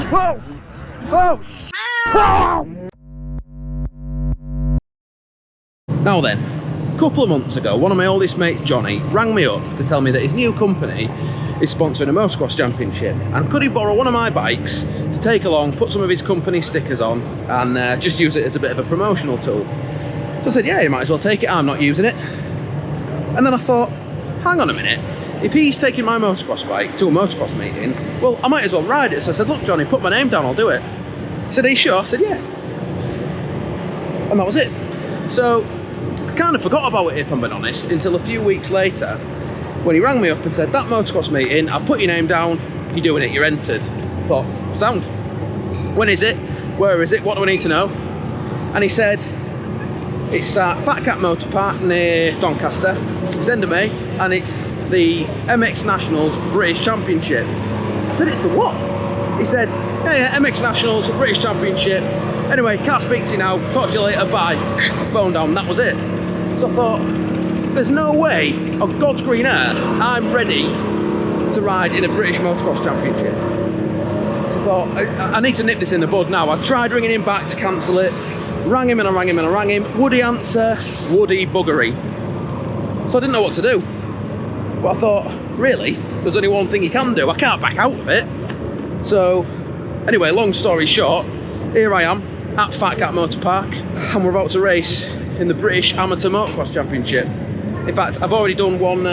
Whoa! Oh, oh! Now then, a couple of months ago, one of my oldest mates, Johnny, rang me up to tell me that his new company is sponsoring a motocross championship, and could he borrow one of my bikes to take along, put some of his company stickers on, and just use it as a bit of a promotional tool. So I said, yeah, you might as well take it, I'm not using it. And then I thought, hang on a minute, if he's taking my motocross bike to a motocross meeting, well, I might as well ride it. So I said, look, Johnny, put my name down, I'll do it. He said, are you sure? I said, yeah. And that was it. So I kind of forgot about it, if I'm being honest, until a few weeks later, when he rang me up and said, that motocross meeting, I've put your name down, you're doing it, you're entered. I thought, sound. When is it? Where is it? What do I need to know? And he said, it's at Fat Cat Motor Park near Doncaster. It's end of May, and it's the MX Nationals British Championship. I said, it's the what? He said, yeah, MX Nationals British Championship. Anyway, can't speak to you now, talk to you later, bye. Phone down, that was it. So I thought, there's no way, on God's green earth, I'm ready to ride in a British Motocross Championship. So I thought, I need to nip this in the bud now. I tried ringing him back to cancel it, rang him and I rang him and I rang him. Would he answer? Would he buggery? So I didn't know what to do. But I thought, really, there's only one thing you can do. I can't back out of it. So, anyway, long story short, here I am at Fat Cat Motor Park, and we're about to race in the British Amateur Motocross Championship. In fact, I've already done one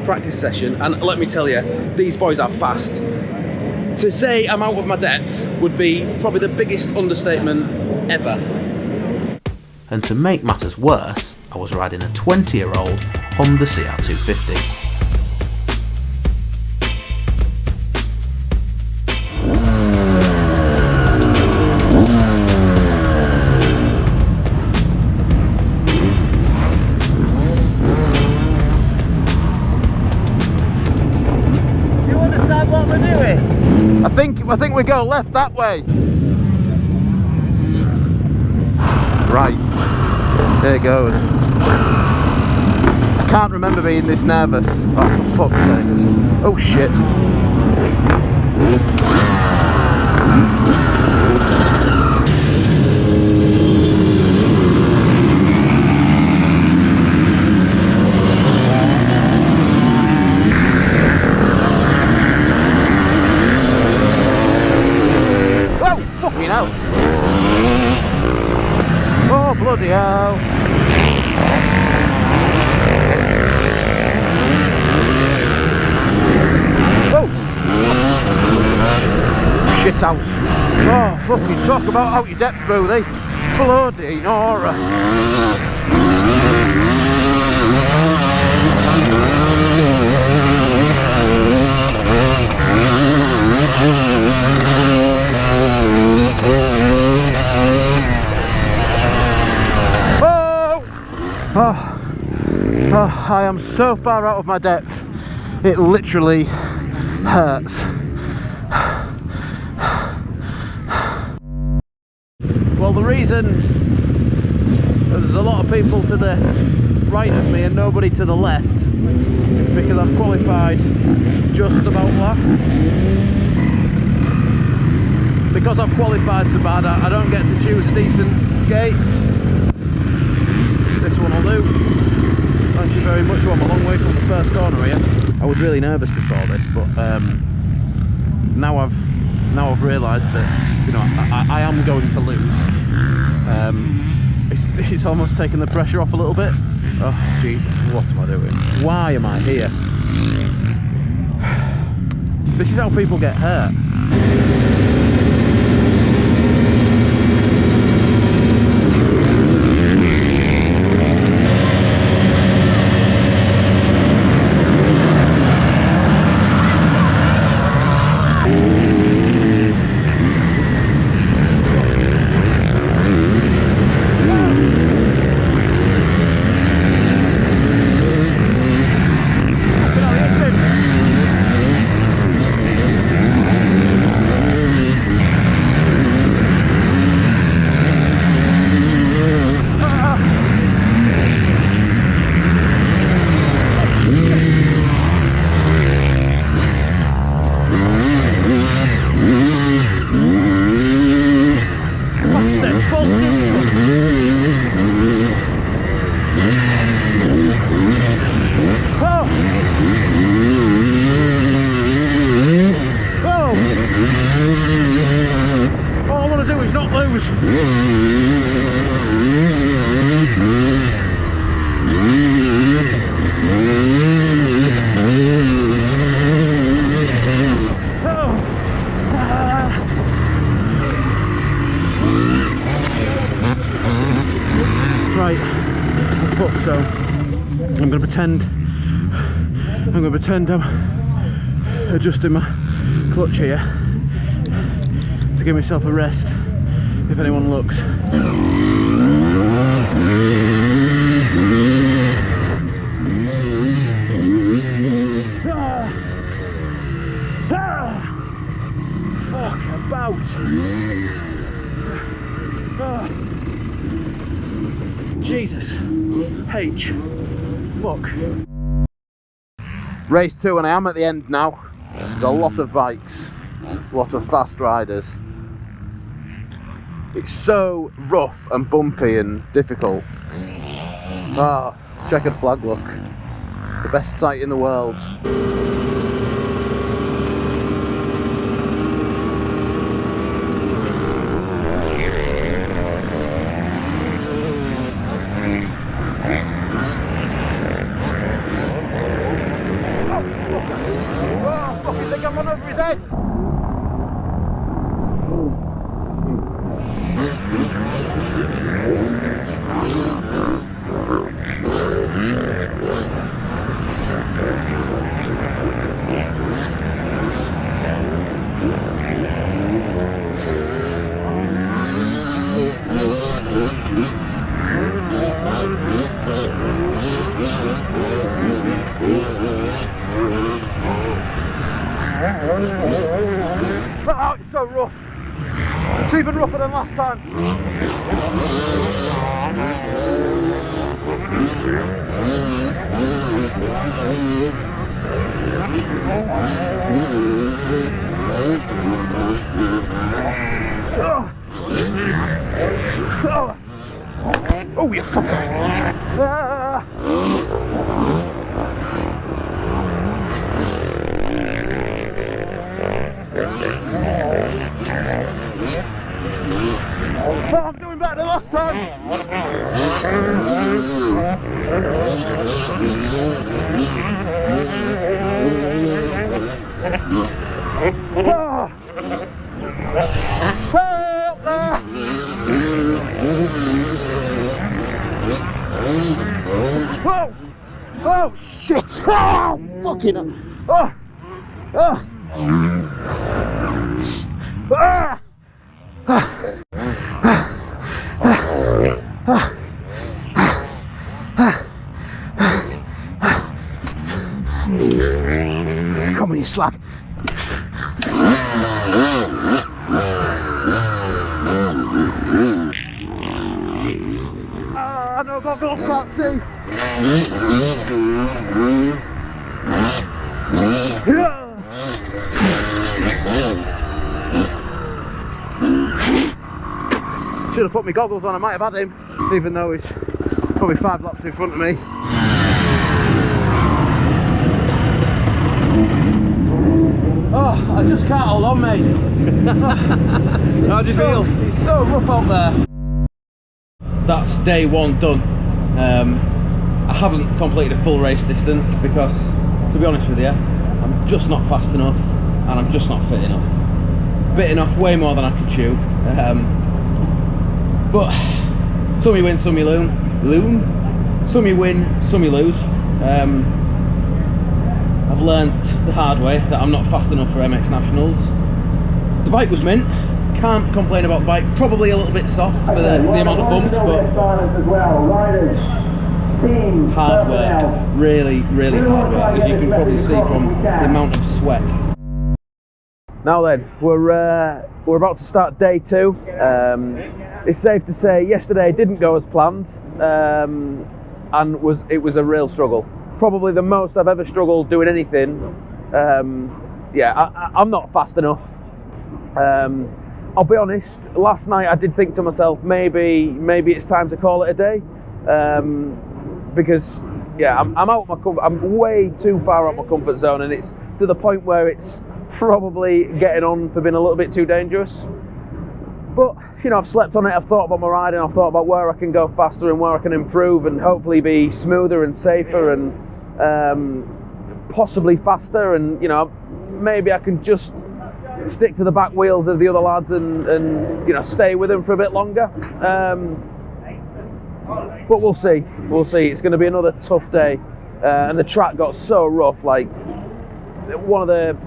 practice session, and let me tell you, these boys are fast. To say I'm out of my depth would be probably the biggest understatement ever. And to make matters worse, I was riding a 20-year-old Honda CR250. I think we go left that way. Right, there goes. I can't remember being this nervous. Oh, for fuck's sake. Oh shit. Oh, bloody hell. Oh! Shit house. Oh, fucking talk about out your depth, Boothy. Bloody Nora. Oh, I am so far out of my depth, it literally hurts. Well, the reason there's a lot of people to the right of me and nobody to the left is because I've qualified just about last. Because I've qualified so bad, I don't get to choose a decent gate. This one will do. Thank you very much. I'm a long way from the first corner here. I was really nervous before this, but now I've realised that, you know, I am going to lose. It's almost taken the pressure off a little bit. Oh Jesus, what am I doing? Why am I here? This is how people get hurt. Right, I'm fucked, so I'm gonna pretend I'm adjusting my clutch here to give myself a rest if anyone looks. Fuck about. Jesus. H. Fuck. Race 2, and I am at the end now. There's a lot of bikes, lots of fast riders. It's so rough and bumpy and difficult. Ah, checkered flag look. The best sight in the world. Oh, it's so rough. It's even rougher than last time. Oh, you fuck. Oh, I'm doing better than last time. Help there. Oh, oh shit. Oh, fucking oh. Oh. Ah. Come on, you slap. Ah, no goggles, can't see. Should have put my goggles on, I might have had him, even though he's probably 5 laps in front of me. Oh, I just can't hold on, mate. How do you feel? It's so rough out there. That's day 1 done. I haven't completed a full race distance because, to be honest with you, I'm just not fast enough and I'm just not fit enough. Bitten off way more than I could chew. But some you win, some you lose. Some you win, some you lose. I've learnt the hard way that I'm not fast enough for MX Nationals. The bike was mint. Can't complain about the bike. Probably a little bit soft for the amount of bumps, but hard work. Really, really hard work, as you can probably see from the amount of sweat. Now then, we're about to start day 2. It's safe to say yesterday didn't go as planned, and it was a real struggle. Probably the most I've ever struggled doing anything. Yeah, I'm not fast enough. I'll be honest, last night I did think to myself, maybe it's time to call it a day, because yeah, I'm way too far out my comfort zone, and it's to the point where it's probably getting on for being a little bit too dangerous. But, you know, I've slept on it, I've thought about my riding, I've thought about where I can go faster and where I can improve and hopefully be smoother and safer and possibly faster, and, you know, maybe I can just stick to the back wheels of the other lads and you know, stay with them for a bit longer. But we'll see. It's going to be another tough day, and the track got so rough. Like, one of the,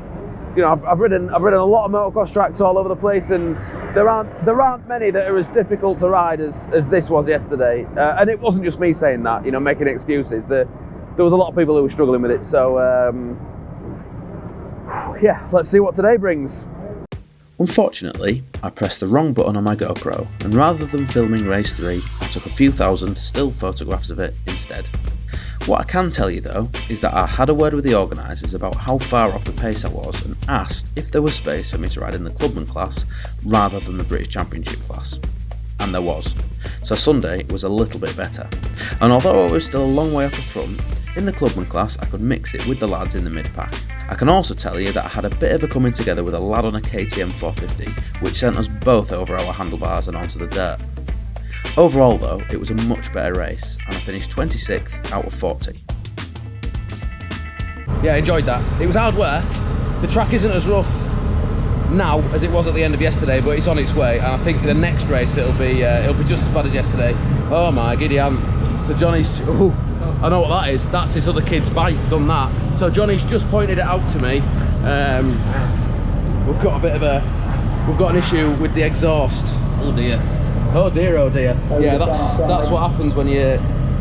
you know, I've ridden a lot of motocross tracks all over the place, and there aren't many that are as difficult to ride as this was yesterday. And it wasn't just me saying that, you know, making excuses. There was a lot of people who were struggling with it. So yeah, let's see what today brings. Unfortunately, I pressed the wrong button on my GoPro, and rather than filming race 3, I took a few thousand still photographs of it instead. What I can tell you though, is that I had a word with the organisers about how far off the pace I was and asked if there was space for me to ride in the Clubman class rather than the British Championship class. And there was. So Sunday was a little bit better. And although I was still a long way off the front, in the Clubman class I could mix it with the lads in the mid-pack. I can also tell you that I had a bit of a coming together with a lad on a KTM 450, which sent us both over our handlebars and onto the dirt. Overall though, it was a much better race, and I finished 26th out of 40. Yeah, I enjoyed that. It was hard work. The track isn't as rough now as it was at the end of yesterday, but it's on its way, and I think the next race it'll be just as bad as yesterday. Oh my giddy aunt. So Johnny's, oh, I know what that is. That's his other kid's bike, done that. So Johnny's just pointed it out to me. We've got an issue with the exhaust. Oh dear. Oh dear, oh dear. Yeah, that's what happens when you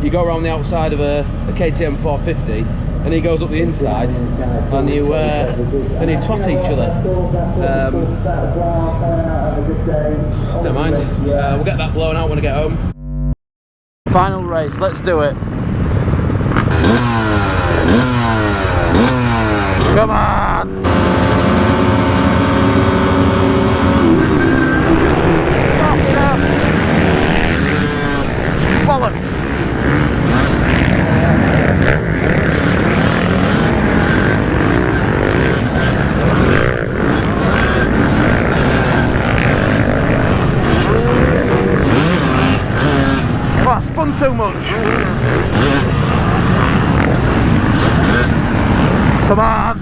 go around the outside of a KTM 450 and he goes up the inside and you twat each other. Never mind. We'll get that blown out when I get home. Final race, let's do it. Come on! Stop it up! Bollocks! Oh, I spun too much! Come on!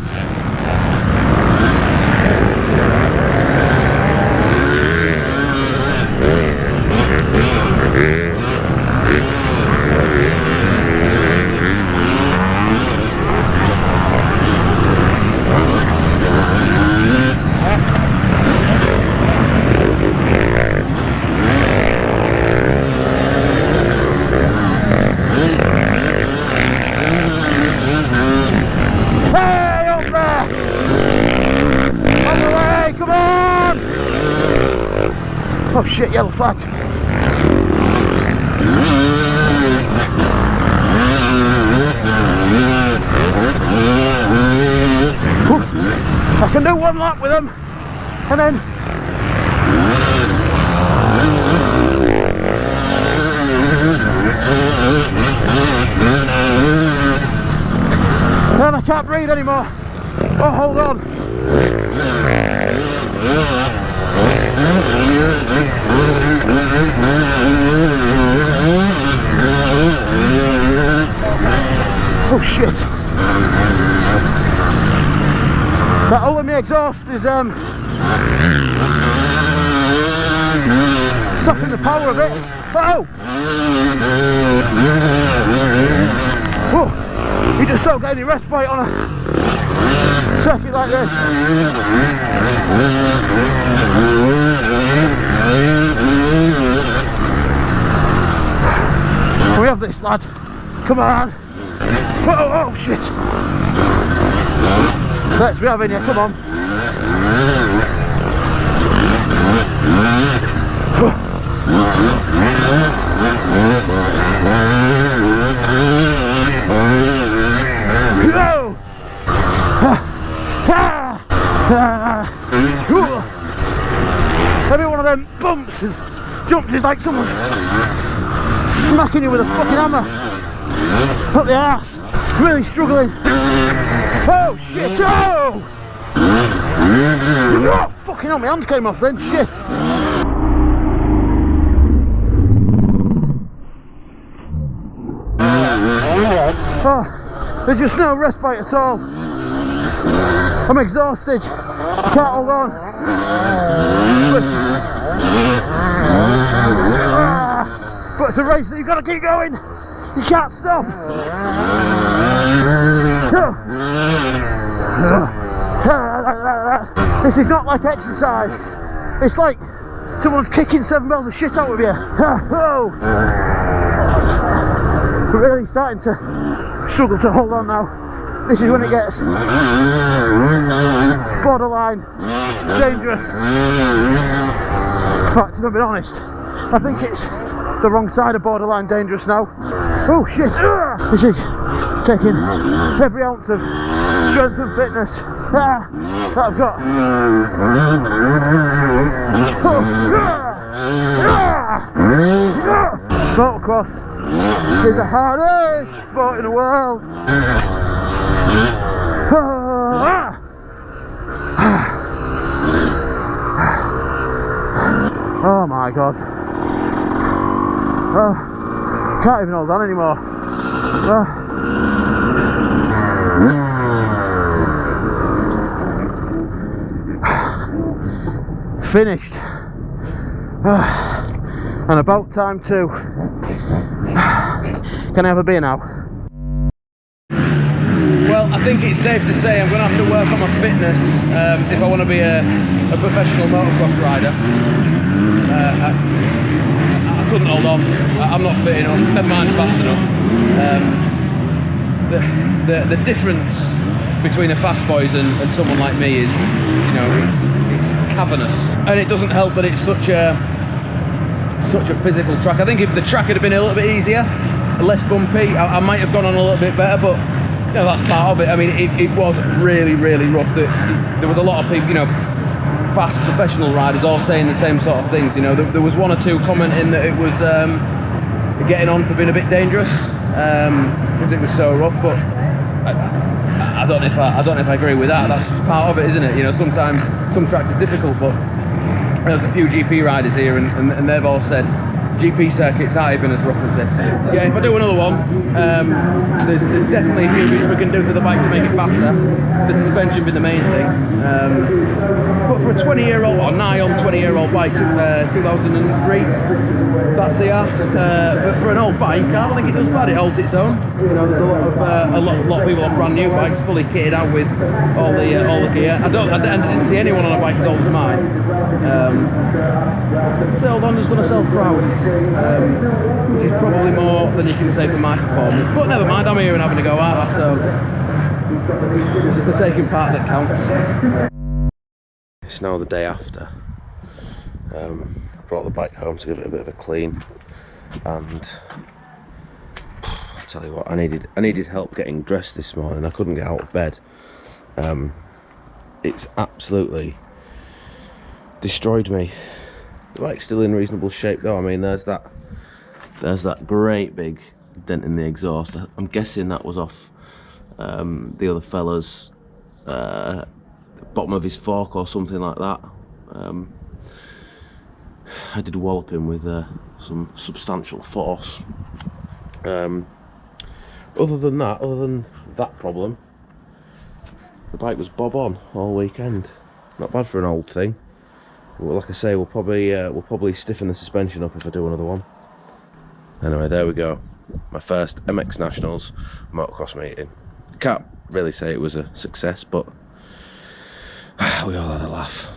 Oh shit, yellow flag. I can do one lap with them and then I can't breathe anymore. Oh, hold on. Oh shit. That hole in my exhaust is sucking the power of it. Oh! Whoa. You just don't get any respite on a circuit like this. We have this, lad. Come on. Oh shit. Let's be having you, come on. No! Every one of them bumps and jumps is like someone's smacking you with a fucking hammer up the arse. Really struggling. Oh shit! Oh! Oh fucking hell, my hands came off then. Shit! Oh, there's just no respite at all. I'm exhausted. I can't hold on. But it's a race that you've got to keep going. You can't stop. This is not like exercise. It's like someone's kicking 7 bells of shit out of you. We're really starting to struggle to hold on now. This is when it gets borderline dangerous. In fact, if I'm being honest, I think it's the wrong side of borderline dangerous now. Oh shit! This is taking every ounce of strength and fitness that I've got. Motocross is the hardest sport in the world. Oh my god. Can't even hold on anymore. Finished. And about time too. Can I have a beer now? Well, I think it's safe to say I'm going to have to work on my fitness if I want to be a professional motocross rider. I couldn't hold on. I'm not fit enough, never mind fast enough. The difference between a fast boys and someone like me is, you know, it's cavernous. And it doesn't help that it's such a physical track. I think if the track had been a little bit easier, less bumpy, I might have gone on a little bit better, but you know, that's part of it. I mean, it was really, really rough. There was a lot of people, you know, fast professional riders all saying the same sort of things. You know, there was one or two commenting that it was getting on for being a bit dangerous because it was so rough. But I don't know if I agree with that. That's just part of it, isn't it? You know, sometimes some tracks are difficult, but there's a few GP riders here, and they've all said GP circuits aren't even as rough as this. Yeah, if I do another one, there's definitely a few bits we can do to the bike to make it faster. The suspension being the main thing. But for a 20-year-old, or nigh on 20-year-old bike, 2003, that CR, for an old bike, I don't think it does bad. It holds its own. You know, there's a lot of people on brand new bikes, fully kitted out with all the gear. I didn't see anyone on a bike as old as mine. The Honda's done herself proud. Which is probably more than you can say for my performance, but never mind, I'm here and having a go at that, so it's just the taking part that counts. It's now the day after. Brought the bike home to give it a bit of a clean, and I tell you what, I needed help getting dressed this morning. I couldn't get out of bed. It's absolutely destroyed me. The bike's still in reasonable shape though. I mean, there's that great big dent in the exhaust. I'm guessing that was off the other fella's bottom of his fork or something like that. I did wallop him with some substantial force. Other than that problem, the bike was bob on all weekend. Not bad for an old thing. Well, like I say, we'll probably stiffen the suspension up if I do another one. Anyway, there we go. My first MX Nationals motocross meeting. Can't really say it was a success, but we all had a laugh.